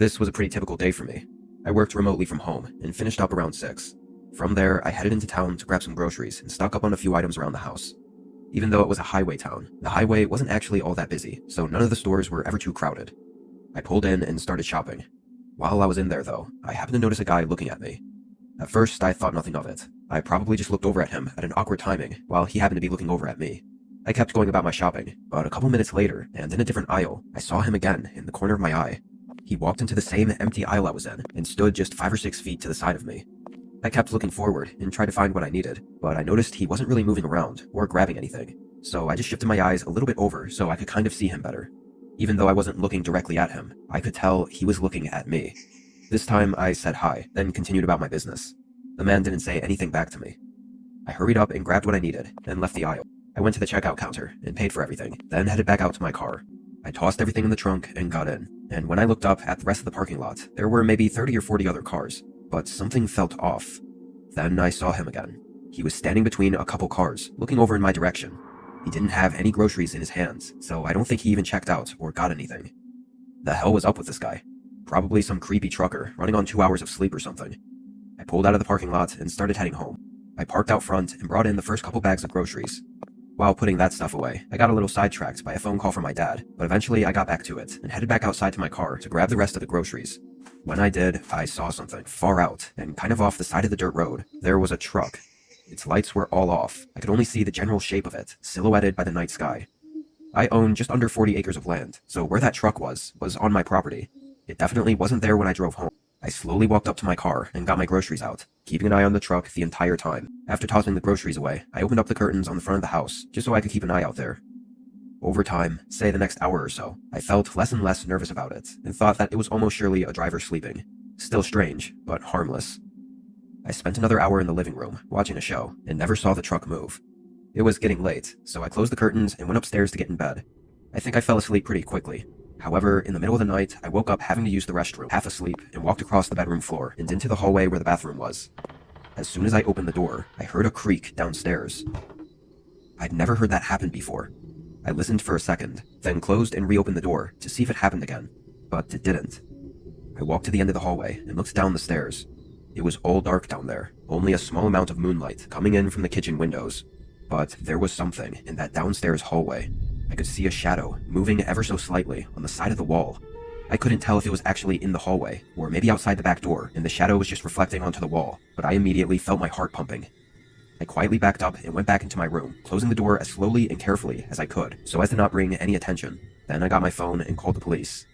This was a pretty typical day for me. I worked remotely from home and finished up around 6. From there, I headed into town to grab some groceries and stock up on a few items around the house. Even though it was a highway town, the highway wasn't actually all that busy, so none of the stores were ever too crowded. I pulled in and started shopping. While I was in there though, I happened to notice a guy looking at me. At first, I thought nothing of it. I probably just looked over at him at an awkward timing while he happened to be looking over at me. I kept going about my shopping, but a couple minutes later, and in a different aisle, I saw him again in the corner of my eye. He walked into the same empty aisle I was in and stood just 5 or 6 feet to the side of me. I kept looking forward and tried to find what I needed, but I noticed he wasn't really moving around or grabbing anything, so I just shifted my eyes a little bit over so I could kind of see him better. Even though I wasn't looking directly at him, I could tell he was looking at me. This time I said hi, then continued about my business. The man didn't say anything back to me. I hurried up and grabbed what I needed, and left the aisle. I went to the checkout counter and paid for everything, then headed back out to my car. I tossed everything in the trunk and got in, and when I looked up at the rest of the parking lot, there were maybe 30 or 40 other cars, but something felt off. Then I saw him again. He was standing between a couple cars, looking over in my direction. He didn't have any groceries in his hands, so I don't think he even checked out or got anything. The hell was up with this guy? Probably some creepy trucker running on 2 hours of sleep or something. I pulled out of the parking lot and started heading home. I parked out front and brought in the first couple bags of groceries. While putting that stuff away, I got a little sidetracked by a phone call from my dad, but eventually I got back to it and headed back outside to my car to grab the rest of the groceries. When I did, I saw something far out, and kind of off the side of the dirt road, there was a truck. Its lights were all off. I could only see the general shape of it, silhouetted by the night sky. I own just under 40 acres of land, so where that truck was on my property. It definitely wasn't there when I drove home. I slowly walked up to my car and got my groceries out, keeping an eye on the truck the entire time. After tossing the groceries away, I opened up the curtains on the front of the house, just so I could keep an eye out there. Over time, say the next hour or so, I felt less and less nervous about it, and thought that it was almost surely a driver sleeping. Still strange, but harmless. I spent another hour in the living room, watching a show, and never saw the truck move. It was getting late, so I closed the curtains and went upstairs to get in bed. I think I fell asleep pretty quickly. However, in the middle of the night, I woke up having to use the restroom, half asleep, and walked across the bedroom floor and into the hallway where the bathroom was. As soon as I opened the door, I heard a creak downstairs. I'd never heard that happen before. I listened for a second, then closed and reopened the door to see if it happened again, but it didn't. I walked to the end of the hallway and looked down the stairs. It was all dark down there, only a small amount of moonlight coming in from the kitchen windows. But there was something in that downstairs hallway. I could see a shadow moving ever so slightly on the side of the wall. I couldn't tell if it was actually in the hallway, or maybe outside the back door, and the shadow was just reflecting onto the wall, but I immediately felt my heart pumping. I quietly backed up and went back into my room, closing the door as slowly and carefully as I could, so as to not bring any attention. Then I got my phone and called the police.